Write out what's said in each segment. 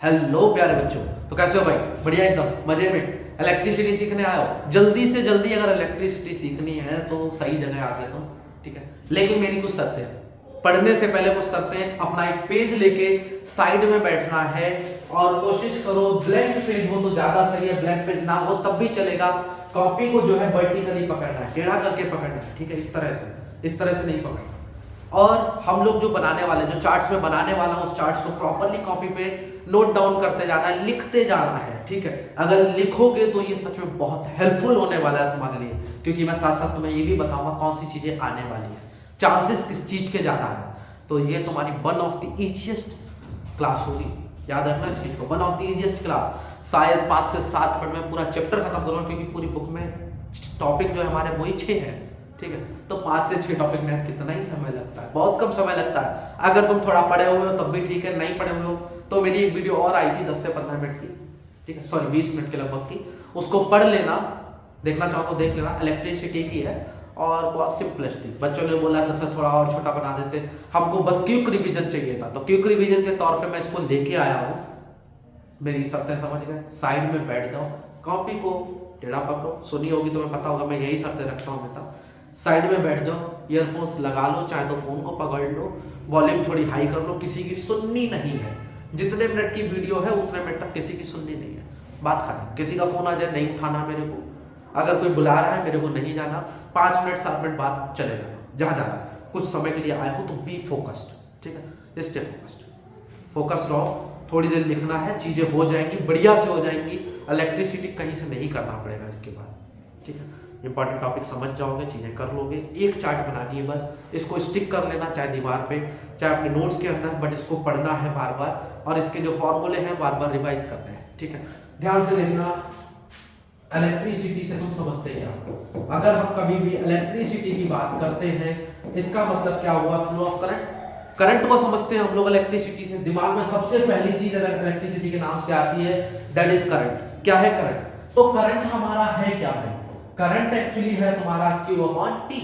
Hello प्यारे बच्चों, तो कैसे हो भाई? बढ़िया, एकदम मजे में। इलेक्ट्रिसिटी सीखने आए हो? जल्दी से जल्दी अगर इलेक्ट्रिसिटी सीखनी है तो सही जगह आ गए तुम, ठीक है। लेकिन मेरी कुछ शर्तें हैं। पढ़ने से पहले कुछ शर्तें। अपना एक पेज लेके साइड में बैठना है और कोशिश करो ब्लैंक पेज हो तो ज्यादा सही है, ब्लैंक पेज ना हो तब भी चलेगा। कॉपी को जो है वर्टिकली पकड़ना है, टेढ़ा करके पकड़ना है, ठीक है। इस तरह से नहीं पकड़ना। और हम लोग जो बनाने वाले, जो चार्ट्स में बनाने वाला, उस चार्ट्स को प्रॉपरली कॉपी पे नोट डाउन करते जाना है, लिखते जाना है, ठीक है। अगर लिखोगे तो ये सच में बहुत हेल्पफुल होने वाला है तुम्हारे लिए, क्योंकि मैं साथ साथ तुम्हें ये भी बताऊंगा कौन सी चीजें आने वाली है, चांसेस किस चीज के ज्यादा है। तो ये तुम्हारी one of the easiest class होगी, याद रखना इस चीज को, one of the easiest class. शायद 5 से 7 मिनट में पूरा चैप्टर खत्म करूंगा, क्योंकि पूरी बुक में टॉपिक जो है हमारे वही 6 है, ठीक है। तो 5 से 6 टॉपिक में कितना ही समय लगता है, बहुत कम समय लगता है। अगर तुम थोड़ा पढ़े हुए हो तब भी ठीक है, नहीं पढ़े हुए हो तो मेरी एक वीडियो और आई थी 10 से 15 मिनट की, ठीक है, सॉरी 20 मिनट के लगभग की, उसको पढ़ लेना, देखना चाहो तो देख लेना। इलेक्ट्रिसिटी की है और बहुत सिंपलेस्ट थी। बच्चों ने बोला था सर थोड़ा और छोटा बना देते, हमको बस क्विक रिवीजन चाहिए था, तो क्विक रिवीजन के तौर पे मैं इसको लेके आया हूँ। मेरी शर्तें समझ गए? साइड में बैठ जाओ, कॉपी को टेढ़ा पकड़ो, सुनी होगी तुम्हें पता होगा मैं यही शर्तें रखता हूँ हमेशा। साइड में बैठ जाओ, ईयरफोन्स लगा लो, चाहे तो फोन को पकड़ लो, वॉल्यूम थोड़ी हाई कर लो, किसी की सुननी नहीं है। जितने मिनट की वीडियो है उतने मिनट तक किसी की सुननी नहीं है, बात खत्म। किसी का फोन आ जाए नहीं उठाना मेरे को, अगर कोई बुला रहा है मेरे को नहीं जाना, 5 मिनट 7 मिनट बाद चले जाना जहां जाना। कुछ समय के लिए आए हो तो बी फोकस्ड, ठीक है, स्टे फोकस्ड, फोकस रहो। थोड़ी देर लिखना है, चीजें हो जाएंगी, बढ़िया से हो जाएंगी। इलेक्ट्रिसिटी कहीं से नहीं करना पड़ेगा इसके बाद, ठीक है। इंपॉर्टेंट टॉपिक समझ जाओगे, चीजें कर लोगे। एक चार्ट बनानी है बस, इसको स्टिक कर लेना, चाहे दीवार पे चाहे अपने नोट्स के अंदर, बट इसको पढ़ना है बार बार, और इसके जो फॉर्मूले हैं बार बार रिवाइज करने हैं, ठीक है। ध्यान से देखना, इलेक्ट्रिसिटी से तुम समझते क्या हो? अगर हम कभी भी इलेक्ट्रिसिटी की बात करते हैं, इसका मतलब क्या हुआ? Flow of current. करंट को समझते हैं हम लोग इलेक्ट्रिसिटी से। दिमाग में सबसे पहली चीज अगर इलेक्ट्रिसिटी के नाम से आती है, दैट इज करंट। क्या है करंट? तो करंट हमारा है क्या है? करंट एक्चुअली है तुम्हारा Q upon T,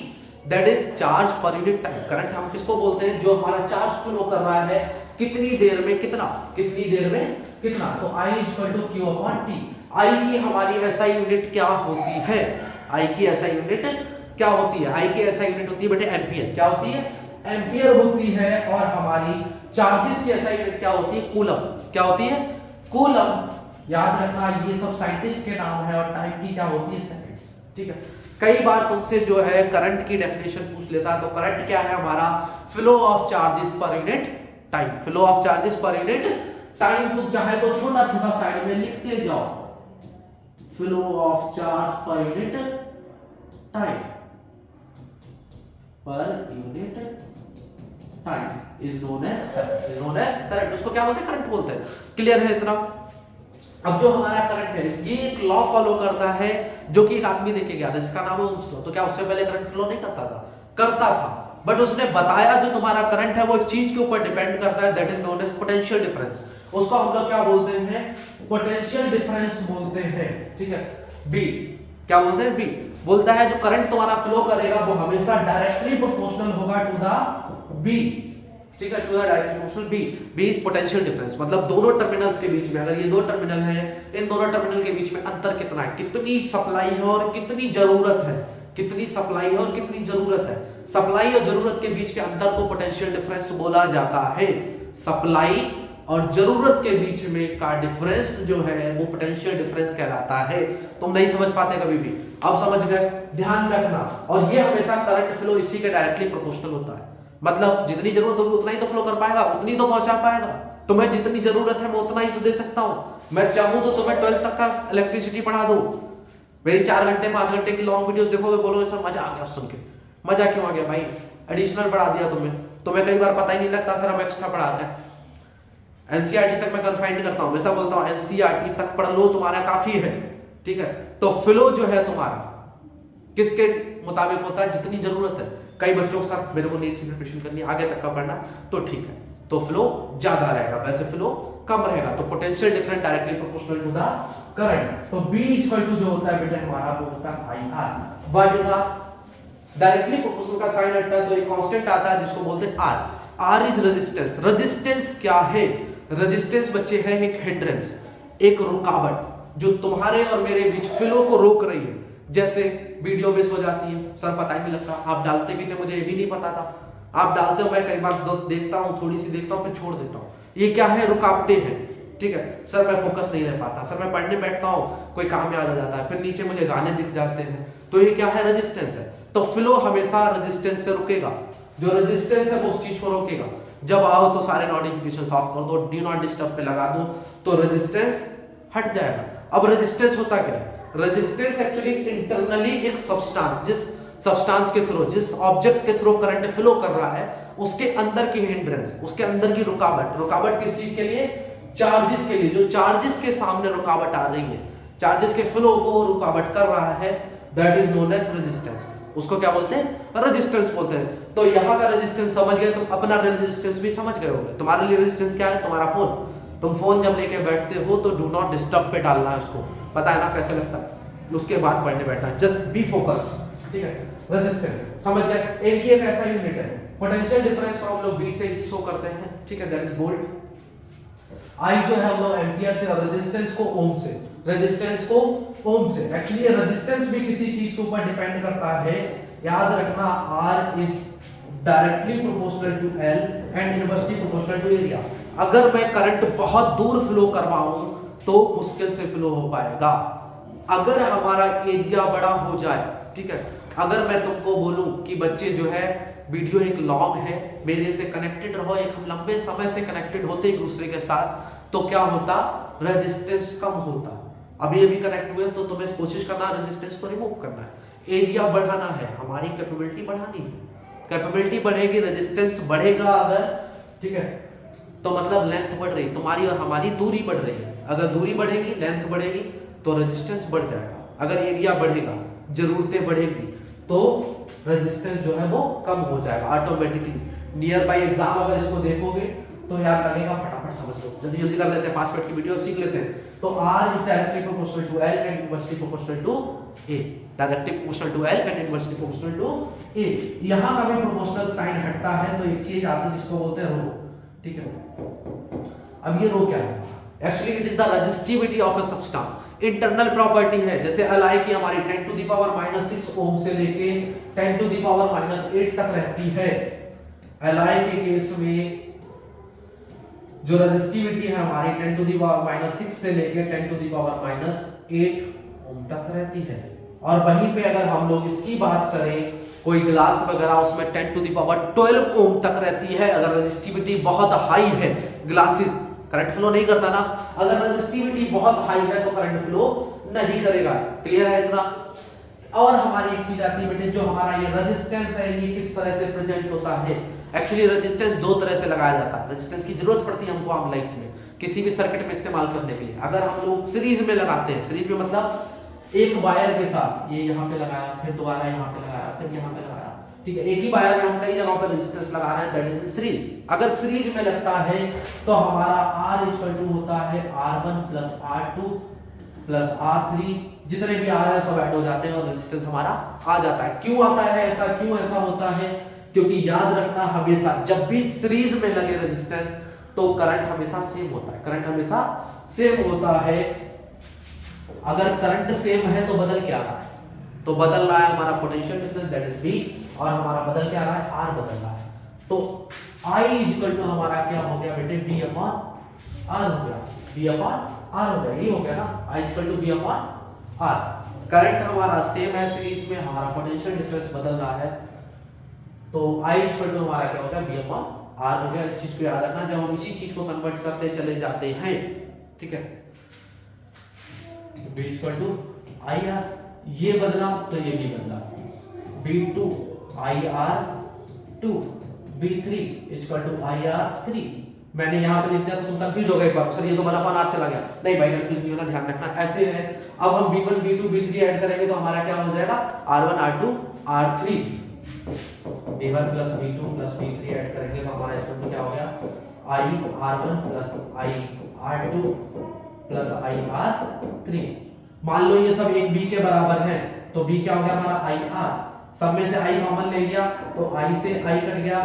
that is charge per unit time. Current हम किसको बोलते हैं? जो हमारा चार्ज फ्लो कर रहा है, कितनी देर में कितना, कितनी देर में कितना। तो I equal to Q upon T। I की हमारी SI यूनिट क्या होती है? I की SI यूनिट क्या होती है? I की SI यूनिट होती है बेटे एम्पियर। क्या होती है? एम्पियर होती है। और हमारी चार्जेस की SI यूनिट क्या होती है? कूलम। क्या होती है? कूलम। याद रखना, ये सब साइंटिस्ट के नाम है। और टाइम की क्या होती है? सेकंड्स, ठीक है। कई बार तुमसे जो है करंट की डेफिनेशन पूछ लेता है, तो करंट क्या है हमारा? Flow of charges per unit time. Flow of charges per unit time. तुम चाहे तो छोटा छोटा साइड में लिखते जाओ, flow of charge per unit time, per unit time is known as current. उसको क्या बोलते हैं? करंट बोलते हैं। क्लियर है इतना? अब जो हमारा करंट है, ये एक लॉ फॉलो करता है, जो कि एक आदमी देके गया था जिसका नाम है ओम्स लॉ। तो क्या उससे पहले करंट फ्लो नहीं करता था? करता था, बट उसने बताया जो तुम्हारा करंट है वो एक चीज के ऊपर डिपेंड करता है, that is known as potential difference. उसको हम लोग क्या बोलते हैं? पोटेंशियल डिफरेंस बोलते हैं, ठीक है। बी क्या बोलते हैं? बी बोलता है जो करंट तुम्हारा फ्लो करेगा वो हमेशा डायरेक्टली प्रोपोर्शनल होगा टू द बी, ठीक है, to the directly proportional V. V is potential difference, मतलब दोनों टर्मिनल्स के बीच में, अगर ये दो टर्मिनल है, इन दोनों टर्मिनल के बीच में अंतर कितना है, कितनी सप्लाई है और कितनी जरूरत है, कितनी सप्लाई है और कितनी जरूरत है। सप्लाई और जरूरत के बीच के अंतर को पोटेंशियल डिफरेंस बोला जाता है। सप्लाई और जरूरत के बीच में का डिफरेंस जो है वो पोटेंशियल डिफरेंस कहलाता है। तुम नहीं समझ पाते कभी भी, अब समझ गए? ध्यान रखना। और ये हमेशा करंट फ्लो इसी के डायरेक्टली प्रोपोर्शनल होता है, मतलब जितनी जरूरत होगी उतना ही तो फ्लो कर पाएगा, उतनी तो पहुंचा पाएगा। तुम्हें जितनी जरूरत है मैं उतना ही तो दे सकता हूं। मैं चाहूं तो तुम्हें 12th तक का इलेक्ट्रिसिटी पढ़ा दूं। मेरी 4 घंटे 5 घंटे की लॉन्ग वीडियोस देखोगे, बोलोगे सर मजा आ गया सुन के। मजा क्यों आ गया भाई? एडिशनल पढ़ा दिया तुम्हें कई बार पता ही नहीं लगता सर हम एक्स्ट्रा पढ़ा रहे हैं। एनसीईआरटी तक मैं कन्फाइंड करता हूं, वैसा बोलता हूं एनसीईआरटी तक पढ़ लो, तुम्हारा काफी है, ठीक है। तो फ्लो जो है तुम्हारा किसके मुताबिक होता है? जितनी जरूरत है। कई बच्चों के साथ मेरे को नीट की प्रिपरेशन करनी है, आगे तक का पढ़ना, तो ठीक है, तो फ्लो ज्यादा रहेगा, वैसे फ्लो कम रहेगा। तो potential difference directly proportional to the current. तो B इक्वल टू जो होता है बेटा हमारा वो होता है IR। What is R? Directly proportional का साइन हटता है तो एक कांस्टेंट आता है जिसको बोलते हैं R। R is resistance. Resistance क्या है? रेजिस्टेंस बच्चे है एक हिंड्रेंस, एक रुकावट जो तुम्हारे और मेरे बीच फ्लो को रोक रही है। जैसे वीडियो मिस हो जाती है, सर पता ही नहीं लगता, आप डालते भी थे मुझे ये भी नहीं पता था, आप डालते हो मैं कई बार देखता हूँ, थोड़ी सी देखता हूँ फिर छोड़ देता हूँ, ये क्या है? रुकावटें हैं। ठीक है सर, मैं फोकस नहीं रह पाता, सर मैं पढ़ने बैठता हूँ कोई काम याद आ जाता है, फिर नीचे मुझे गाने दिख जाते हैं, तो ये क्या है? रेजिस्टेंस है। तो फ्लो हमेशा रेजिस्टेंस से रुकेगा, जो रेजिस्टेंस है वो उस चीज को रोकेगा। जब आओ तो सारे नोटिफिकेशन ऑफ कर दो, डू नॉट डिस्टर्ब पे लगा दो, तो रेजिस्टेंस हट जाएगा। अब रेजिस्टेंस होता क्या है? रेजिस्टेंस एक्चुअली इंटरनली एक सब्सटेंस, जिस सब्सटेंस के थ्रू, जिस ऑब्जेक्ट के थ्रू करंट फ्लो कर रहा है, उसके अंदर की हिंड्रेंस, उसके अंदर की रुकावट। रुकावट किस चीज के लिए? चार्जेस के लिए। जो चार्जेस के सामने रुकावट आ रही है, चार्जेस के फ्लो को रुकावट कर रहा है, that is known as resistance. उसको क्या बोलते हैं? रेजिस्टेंस बोलते हैं। तो यहाँ का रेजिस्टेंस समझ गए, तुम अपना रेजिस्टेंस भी समझ गए होंगे। तुम्हारे लिए रेजिस्टेंस क्या है? तुम्हारा फोन। तुम फोन जब लेके बैठते हो तो डू नॉट डिस्टर्ब पे डालना है उसको, पता है ना कैसे लगता है, उसके बाद पढ़ने बैठना है, जस्ट बी फोकस्ड। ठीक है, रेजिस्टेंस समझ गए। एक ये ऐसा यूनिट है। पोटेंशियल डिफरेंस को हम लोग बी से शो करते हैं, ठीक है, दैट इज बोल्ड। आई जो है हम लोग एम्पियर से, रेजिस्टेंस को ओम से, रेजिस्टेंस को ओम से। एक्चुअली रेजिस्टेंस भी किसी चीज के ऊपर डिपेंड करता है, याद रखना। R is directly proportional to L and inversely proportional to area. अगर मैं करंट बहुत दूर फ्लो करवाऊं तो मुश्किल से फ्लो हो पाएगा। अगर हमारा एरिया बड़ा हो जाए, ठीक है, अगर मैं तुमको बोलूं कि बच्चे जो है वीडियो एक लॉन्ग है, मेरे से कनेक्टेड रहो, एक हम लंबे समय से कनेक्टेड होते एक दूसरे के साथ, तो क्या होता? रेजिस्टेंस कम होता। अभी अभी कनेक्ट हुए तो तुम्हें कोशिश करना रेजिस्टेंस को रिमूव करना है, एरिया बढ़ाना है, हमारी कैपेबिलिटी बढ़ानी है। कैपेबिलिटी बढ़ेगी, रेजिस्टेंस बढ़ेगा अगर, ठीक है, तो मतलब लेंथ बढ़ रही, तुम्हारी और हमारी दूरी बढ़ रही है। अगर दूरी बढ़ेगी, लेंथ बढ़ेगी, तो रेजिस्टेंस बढ़ जाएगा। अगर एरिया बढ़ेगा, जरूरतें बढ़ेगी, तो रेजिस्टेंस जो है वो कम हो जाएगा ऑटोमेटिकली। नियर बाय एग्जाम अगर इसको देखोगे तो याद लगेगा, फटाफट समझ लो, जल्दी जल्दी कर लेते हैं, 5 मिनट की वीडियो सीख लेते हैं। तो R is directly proportional to L and inversely proportional to A, directly proportional to L and inversely proportional to A। यहाँ का भी प्रोपोर्शनल साइन हटता है तो एक चीज आती है जिसको बोलते हैं रो, ठीक है। अब ये रो क्या है? Actually it is the resistivity of a substance, internal property है। जैसे Li की हमारी 10 टू द पावर -6 ओम से लेके 10 टू द पावर -8 तक रहती है। Li के केस में जो रेजिस्टिविटी है हमारी 10 टू द पावर -6 से लेके 10 टू द पावर -8 ओम तक रहती है। और वहीं पे अगर हम लोग इसकी बात करें, कोई ग्लास वगैरह, उसमें 10 टू द पावर 12 ओम तक रहती है। अगर रेजिस्टिविटी बहुत हाई है, ग्लासेस करंट फ्लो नहीं करता ना, अगर रेजिस्टिविटी बहुत हाई है तो करंट फ्लो नहीं करेगा। क्लियर है इतना? और हमारी एक चीज आती है बेटे, जो हमारा ये रेजिस्टेंस है, ये किस तरह से प्रेजेंट होता है? एक्चुअली रेजिस्टेंस दो तरह से लगाया जाता है। रेजिस्टेंस की जरूरत पड़ती है हमको आम लाइफ में, किसी भी सर्किट में इस्तेमाल करने के लिए। अगर हम लोग सीरीज में लगाते हैं, सीरीज में मतलब एक वायर के साथ, ये यहाँ पे लगाया, फिर दोबारा यहाँ पे लगाया, फिर यहाँ पे लगाया, ठीक है, एक ही वायर में हम कई जगहों पर रेजिस्टेंस लगा रहे हैं, दैट इज सीरीज। अगर सीरीज में लगता है तो हमारा R इक्वल टू होता है R1 plus R2 plus R3, जितने भी R है सब ऐड हो जाते हैं और रेजिस्टेंस हमारा आ जाता है। क्यों आता है ऐसा? क्यों ऐसा होता है? क्योंकि याद रखना, हमेशा जब भी सीरीज में लगे रेजिस्टेंस तो करंट हमेशा सेम होता है, करंट हमेशा सेम होता है। अगर करंट सेम है तो बदल क्या रहा है? तो बदल रहा है हमारा potential difference, that is V, और हमारा बदल क्या रहा है? R बदल रहा है। तो I इक्वल टू हमारा क्या हो गया बेटे? B अपॉन R हो गया, B अपॉन R हो गया, ये हो गया ना, I equal to B upon R। Current हमारा सेम है सीरीज में, हमारा पोटेंशियल डिफरेंस बदल रहा है, तो I इक्वल टू हमारा क्या हो गया? B अपॉन R हो गया। इस चीज को याद रखना जब हम इसी चीज को कन्वर्ट करते चले जाते हैं, ठीक है। B इक्वल टू IR, ये बदला तो ये भी बदला, B2 IR2, B3 equal to IR3। मैंने यहाँ पे लिख दिया तो तुम कंफ्यूज हो गए एक बार, सर ये तो 1/R चला गया। नहीं भाई, कंफ्यूज नहीं होना, ध्यान रखना ऐसे है। अब हम B1 B2 B3 ऐड करेंगे तो हमारा क्या हो जाएगा? R1 R2 R3, B1 plus B2 plus B3 add करेंगे तो हमारा इक्वल टू क्या हो गया? I R1 plus I R2 plus I R3। मान लो ये सब एक B के बराबर है तो B क्या हो गया हमारा? IR। सब में से I कॉमन ले लिया तो I से I कट गया,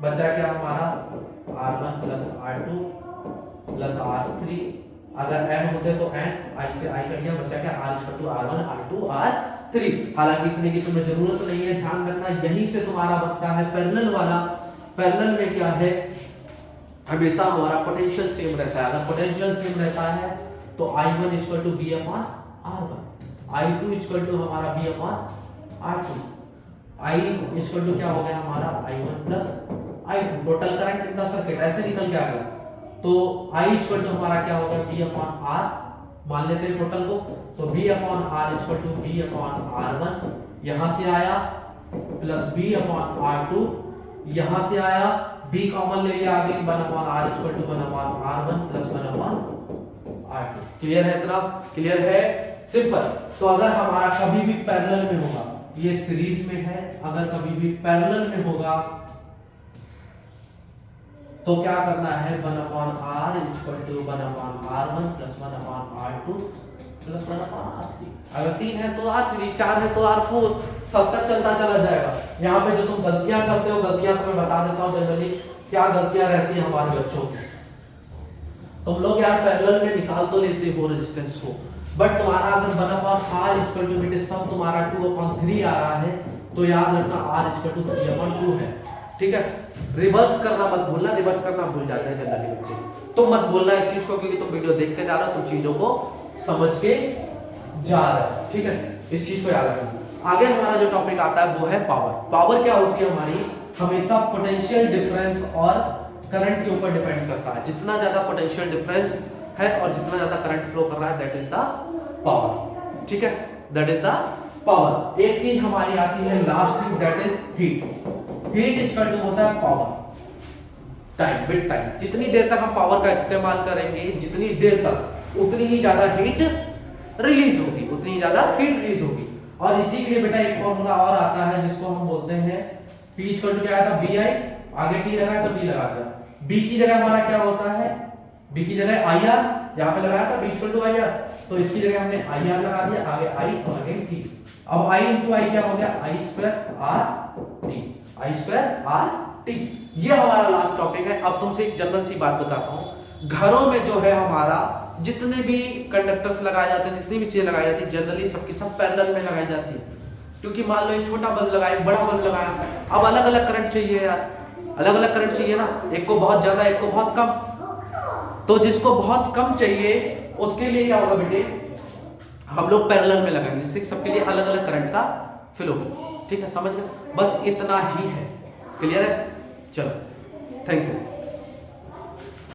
बचा क्या हमारा? R1 plus R2 plus R3, अगर n होते तो n, i से i कट गया, बचा क्या r equal to R1 R2 R3। हालांकि इतने की तुम्हें जरूरत नहीं है, ध्यान रखना यहीं से तुम्हारा बनता है पैरेलल वाला। पैरेलल में क्या है, हमेशा हमारा पोटेंशियल सेम रहता है। अगर पोटेंशियल सेम रहता है तो I1 equal to V upon R1, I2 equal to हमारा V upon R2, I equal to क्या हो गया हमारा I1 plus I2। Total current कितना सर्किट ऐसे निकल के आ गया, तो I इक्वल टू हमारा क्या हो गया V अपॉन R, मान लेते हैं टोटल को, तो V upon R equal to V upon R1, यहां से आया प्लस V अपॉन R2, यहां से आया B कॉमन ले लिया आगे, 1 upon R equal to 1 upon R1 plus 1 upon R2। Clear है इतना? क्लियर है? सिंपल। तो अगर हमारा कभी भी पैरेलल में होगा, ये सीरीज में है, अगर कभी भी पैरेलल में होगा तो क्या करना है, 1 upon R equal to 1 upon R1 plus 1 upon R2 plus 1 upon R3। अगर 3 है तो R3, 4 है तो R4, सब तक चलता चला जाएगा। यहाँ पे जो तुम गलतियां करते हो, गलतियां तो मैं बता देता हूँ जनरली क्या गलतियां रहती है हमारे बच्चों की। तुम लोग यार पैरेलल में निकाल तो लेते हो रेजिस्टेंस को, बट तुम्हारा अगर 1 अपॉन R इक्वल टू बेटे सब तुम्हारा 2 अपॉन 3 आ रहा है, तो याद रखना R इक्वल टू 3 अपॉन 2 है। ठीक है, रिवर्स करना मत भूलना, रिवर्स करना भूल जाते हैं जनरली बच्चे। तो मत भूलना इस चीज को, क्योंकि तुम वीडियो देख के जा रहे हो, तुम चीजों को समझ के जा रहे हो। ठीक है, इस चीज को याद रखना। आगे हमारा जो टॉपिक आता है वो है पावर। पावर क्या होती है हमारी, हमेशा पोटेंशियल डिफरेंस और करंट के ऊपर डिपेंड करता है। जितना ज्यादा पोटेंशियल डिफरेंस है और जितना ज्यादा करंट फ्लो कर रहा है, दैट इज द पावर। ठीक है, दैट इज द पावर। एक चीज हमारी आती है last thing, that is heat. Heat equal to होता है पावर टाइम, बिट टाइम। जितनी देर तक हम पावर का इस्तेमाल करेंगे, जितनी देर तक, उतनी ही ज्यादा हीट रिलीज होगी, उतनी ही ज्यादा हीट रिलीज होगी। और इसी के लिए बेटा एक फॉर्मूला और आता है जिसको हम बोलते हैं P इक्वल टू क्या आता है, BI, आगे T लगाया तो T लगा दिया। B की जगह हमारा क्या होता है, B की जगह IR, यहाँ पे लगाया था B इक्वल टू IR, तो इसकी जगह हमने IR लगा दिया, आगे I और आगे T। अब I इंटू I क्या हो गया, I square R T, I square R T। ये हमारा लास्ट टॉपिक है। अब तुमसे एक जनरल सी बात बताता हूँ, घरों में जो है हमारा जितने भी कंडक्टर्स लगाए जाते हैं, जितनी भी चीजें लगाई जाती है, जनरली सबकी सब पैरेलल में लगाई जाती है। क्योंकि मान लो एक छोटा बल्ब लगाया, बड़ा बल्ब लगाया, अब अलग अलग करंट चाहिए यार, अलग अलग करंट चाहिए ना, एक को बहुत ज्यादा, एक को बहुत कम। तो जिसको बहुत कम चाहिए उसके लिए क्या होगा बेटे, हम लोग पैरेलल में लगाएंगे, जिससे सबके लिए अलग अलग करंट का फ्लो हो। ठीक है, समझ गए? बस इतना ही है। क्लियर है? चलो, थैंक यू।